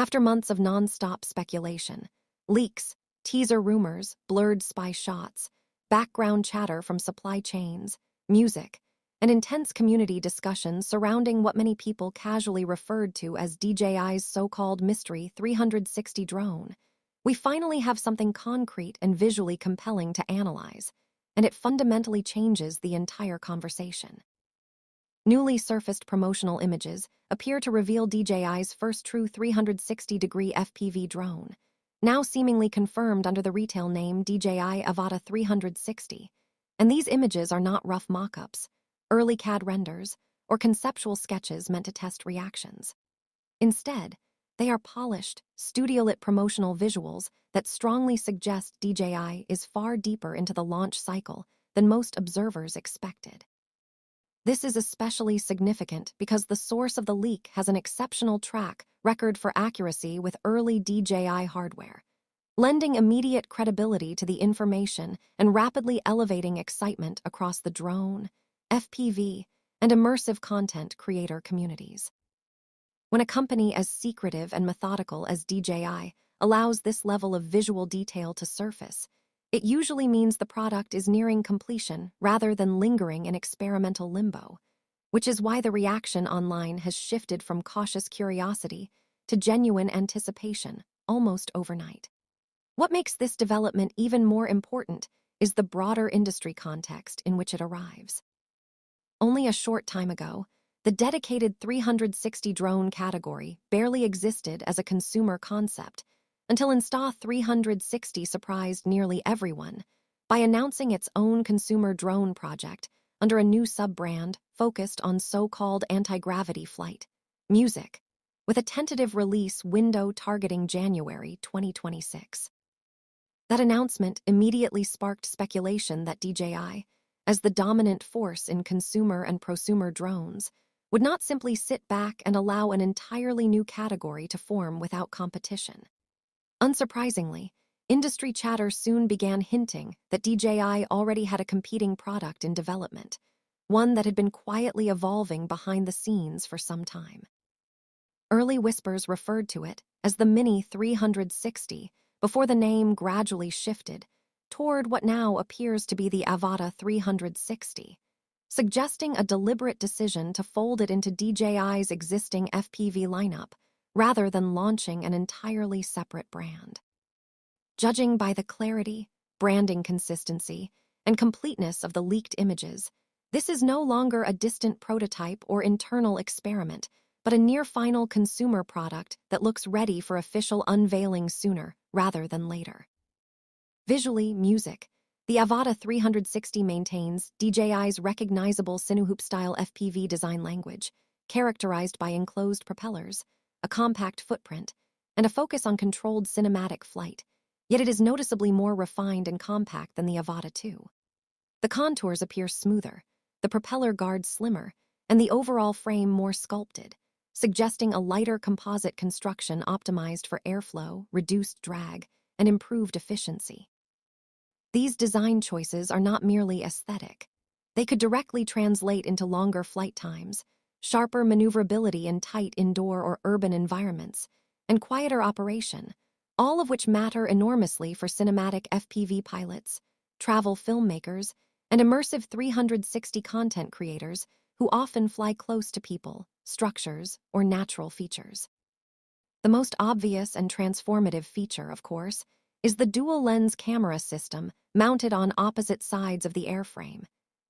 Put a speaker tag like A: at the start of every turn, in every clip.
A: After months of non-stop speculation, leaks, teaser rumors, blurred spy shots, background chatter from supply chains, music, and intense community discussions surrounding what many people casually referred to as DJI's so-called Mystery 360 drone, we finally have something concrete and visually compelling to analyze, and it fundamentally changes the entire conversation. Newly surfaced promotional images appear to reveal DJI's first true 360-degree FPV drone, now seemingly confirmed under the retail name DJI Avata 360. And these images are not rough mock-ups, early CAD renders, or conceptual sketches meant to test reactions. Instead, they are polished, studio-lit promotional visuals that strongly suggest DJI is far deeper into the launch cycle than most observers expected. This is especially significant because the source of the leak has an exceptional track record for accuracy with early DJI hardware, lending immediate credibility to the information and rapidly elevating excitement across the drone, FPV, and immersive content creator communities. When a company as secretive and methodical as DJI allows this level of visual detail to surface, it usually means the product is nearing completion rather than lingering in experimental limbo, which is why the reaction online has shifted from cautious curiosity to genuine anticipation almost overnight. What makes this development even more important is the broader industry context in which it arrives. Only a short time ago, the dedicated 360 drone category barely existed as a consumer concept until Insta360 surprised nearly everyone by announcing its own consumer drone project under a new sub-brand focused on so-called anti-gravity flight, music, with a tentative release window targeting January 2026. That announcement immediately sparked speculation that DJI, as the dominant force in consumer and prosumer drones, would not simply sit back and allow an entirely new category to form without competition. Unsurprisingly, industry chatter soon began hinting that DJI already had a competing product in development, one that had been quietly evolving behind the scenes for some time. Early whispers referred to it as the Mini 360 before the name gradually shifted toward what now appears to be the Avata 360, suggesting a deliberate decision to fold it into DJI's existing FPV lineup rather than launching an entirely separate brand. Judging by the clarity, branding consistency, and completeness of the leaked images, this is no longer a distant prototype or internal experiment, but a near-final consumer product that looks ready for official unveiling sooner rather than later. Visually, music. The Avata 360 maintains DJI's recognizable Cinehoop-style FPV design language, characterized by enclosed propellers, a compact footprint, and a focus on controlled cinematic flight, yet it is noticeably more refined and compact than the Avata 2. The contours appear smoother, the propeller guard slimmer, and the overall frame more sculpted, suggesting a lighter composite construction optimized for airflow, reduced drag, and improved efficiency. These design choices are not merely aesthetic. They could directly translate into longer flight times, sharper maneuverability in tight indoor or urban environments, and quieter operation, all of which matter enormously for cinematic FPV pilots, travel filmmakers, and immersive 360 content creators who often fly close to people, structures, or natural features. The most obvious and transformative feature, of course, is the dual-lens camera system mounted on opposite sides of the airframe,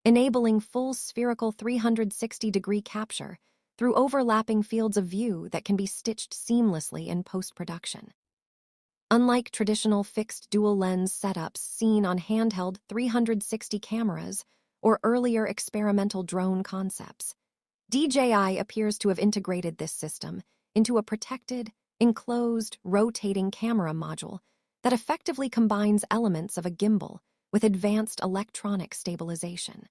A: enabling full spherical 360-degree capture through overlapping fields of view that can be stitched seamlessly in post-production. Unlike traditional fixed dual-lens setups seen on handheld 360 cameras or earlier experimental drone concepts, DJI appears to have integrated this system into a protected, enclosed, rotating camera module that effectively combines elements of a gimbal with advanced electronic stabilization.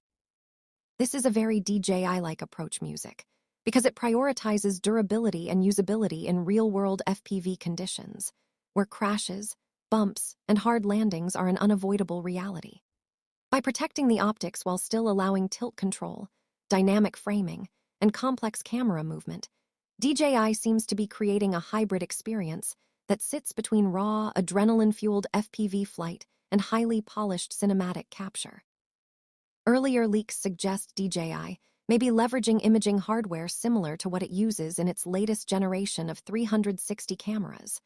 A: This is a very DJI-like approach music, because it prioritizes durability and usability in real-world FPV conditions, where crashes, bumps, and hard landings are an unavoidable reality. By protecting the optics while still allowing tilt control, dynamic framing, and complex camera movement, DJI seems to be creating a hybrid experience that sits between raw, adrenaline-fueled FPV flight and highly polished cinematic capture. Earlier leaks suggest DJI may be leveraging imaging hardware similar to what it uses in its latest generation of 360 cameras,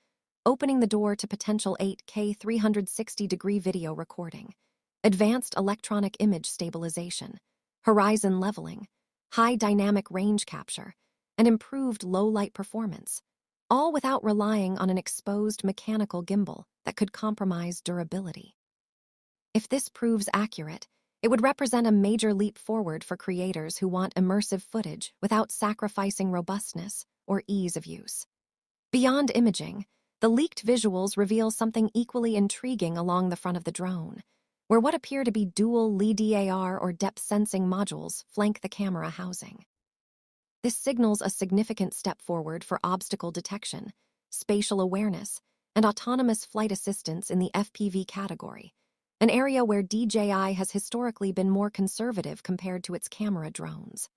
A: opening the door to potential 8K 360-degree video recording, advanced electronic image stabilization, horizon leveling, high dynamic range capture, and improved low-light performance, all without relying on an exposed mechanical gimbal that could compromise durability. If this proves accurate, it would represent a major leap forward for creators who want immersive footage without sacrificing robustness or ease of use. Beyond imaging, the leaked visuals reveal something equally intriguing along the front of the drone, where what appear to be dual LiDAR or depth sensing modules flank the camera housing. This signals a significant step forward for obstacle detection, spatial awareness, and autonomous flight assistance in the FPV category, an area where DJI has historically been more conservative compared to its camera drones.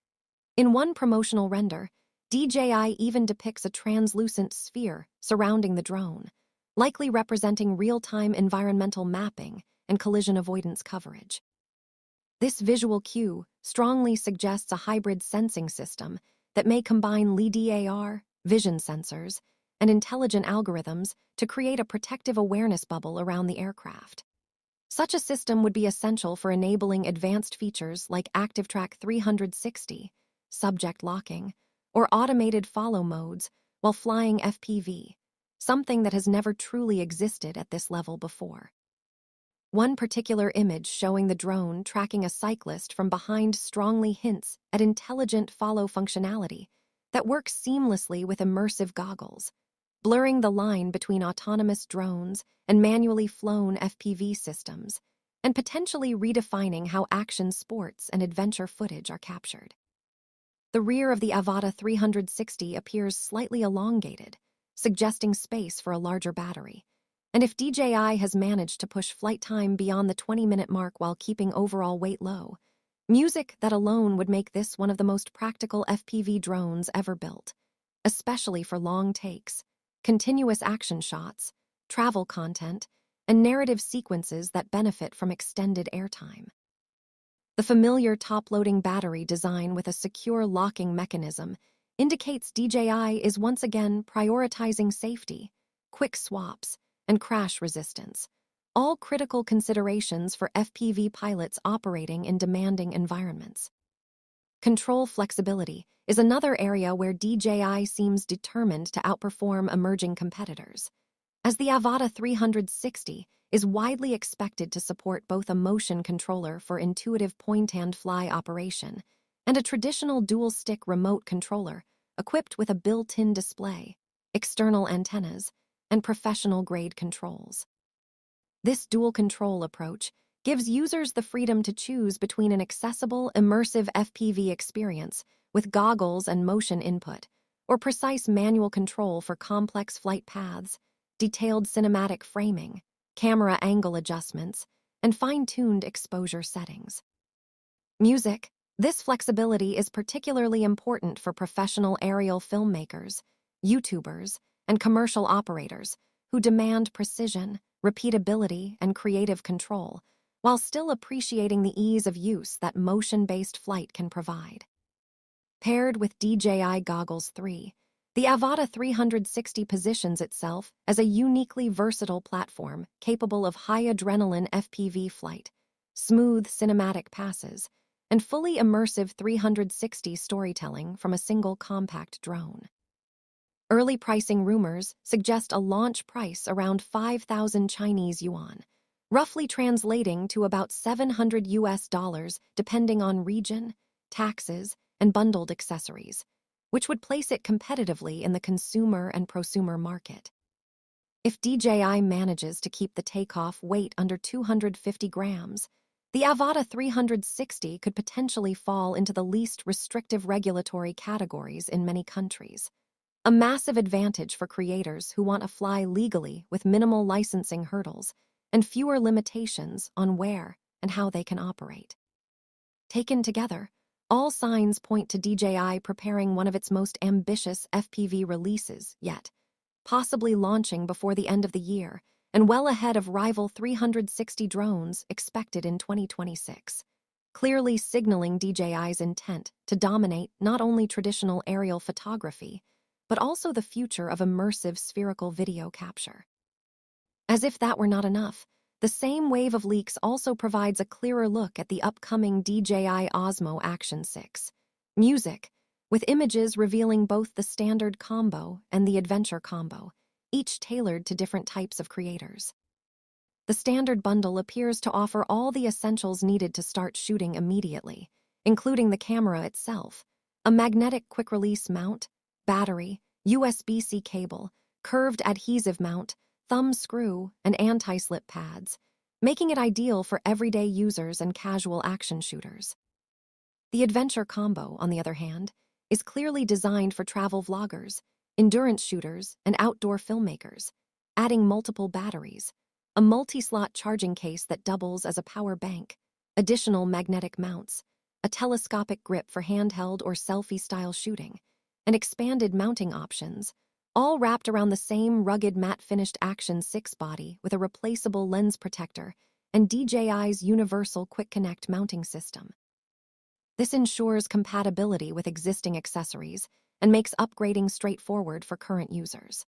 A: In one promotional render, DJI even depicts a translucent sphere surrounding the drone, likely representing real-time environmental mapping and collision avoidance coverage. This visual cue strongly suggests a hybrid sensing system that may combine LiDAR, vision sensors, and intelligent algorithms to create a protective awareness bubble around the aircraft. Such a system would be essential for enabling advanced features like Active Track 360, subject locking, or automated follow modes while flying FPV, something that has never truly existed at this level before. One particular image showing the drone tracking a cyclist from behind strongly hints at intelligent follow functionality that works seamlessly with immersive goggles, blurring the line between autonomous drones and manually flown FPV systems, and potentially redefining how action sports and adventure footage are captured. The rear of the Avata 360 appears slightly elongated, suggesting space for a larger battery. And if DJI has managed to push flight time beyond the 20-minute mark while keeping overall weight low, music that alone would make this one of the most practical FPV drones ever built, especially for long takes, continuous action shots, travel content, and narrative sequences that benefit from extended airtime. The familiar top-loading battery design with a secure locking mechanism indicates DJI is once again prioritizing safety, quick swaps, and crash resistance, all critical considerations for FPV pilots operating in demanding environments. Control flexibility is another area where DJI seems determined to outperform emerging competitors, as the Avata 360 is widely expected to support both a motion controller for intuitive point-and-fly operation and a traditional dual-stick remote controller equipped with a built-in display, external antennas, and professional-grade controls. This dual-control approach gives users the freedom to choose between an accessible, immersive FPV experience with goggles and motion input, or precise manual control for complex flight paths, detailed cinematic framing, camera angle adjustments, and fine-tuned exposure settings. Music. This flexibility is particularly important for professional aerial filmmakers, YouTubers, and commercial operators who demand precision, repeatability, and creative control, while still appreciating the ease of use that motion-based flight can provide. Paired with DJI Goggles 3, the Avata 360 positions itself as a uniquely versatile platform capable of high-adrenaline FPV flight, smooth cinematic passes, and fully immersive 360 storytelling from a single compact drone. Early pricing rumors suggest a launch price around 5,000 Chinese yuan, roughly translating to about $700 depending on region, taxes, and bundled accessories, which would place it competitively in the consumer and prosumer market. If DJI manages to keep the takeoff weight under 250 grams, the Avata 360 could potentially fall into the least restrictive regulatory categories in many countries, a massive advantage for creators who want to fly legally with minimal licensing hurdles and fewer limitations on where and how they can operate. Taken together, All signs point to DJI preparing one of its most ambitious FPV releases yet, possibly launching before the end of the year, and well ahead of rival 360 drones expected in 2026, clearly signaling DJI's intent to dominate not only traditional aerial photography, but also the future of immersive spherical video capture. As if that were not enough, the same wave of leaks also provides a clearer look at the upcoming DJI Osmo Action 6 music, with images revealing both the standard combo and the adventure combo, each tailored to different types of creators. The standard bundle appears to offer all the essentials needed to start shooting immediately, including the camera itself, a magnetic quick-release mount, battery, USB-C cable, curved adhesive mount, thumb screw, and anti-slip pads, making it ideal for everyday users and casual action shooters. The adventure combo, on the other hand, is clearly designed for travel vloggers, endurance shooters, and outdoor filmmakers, adding multiple batteries, a multi-slot charging case that doubles as a power bank, additional magnetic mounts, a telescopic grip for handheld or selfie-style shooting, and expanded mounting options, all wrapped around the same rugged matte-finished Action 6 body with a replaceable lens protector and DJI's universal Quick Connect mounting system. This ensures compatibility with existing accessories and makes upgrading straightforward for current users.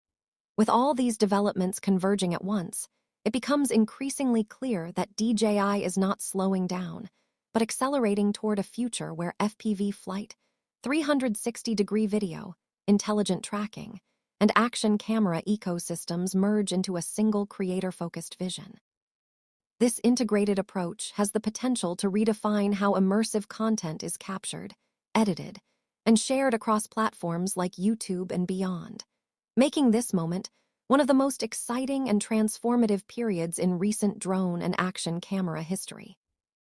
A: With all these developments converging at once, it becomes increasingly clear that DJI is not slowing down, but accelerating toward a future where FPV flight, 360-degree video, intelligent tracking, and action camera ecosystems merge into a single creator-focused vision. This integrated approach has the potential to redefine how immersive content is captured, edited, and shared across platforms like YouTube and beyond, making this moment one of the most exciting and transformative periods in recent drone and action camera history.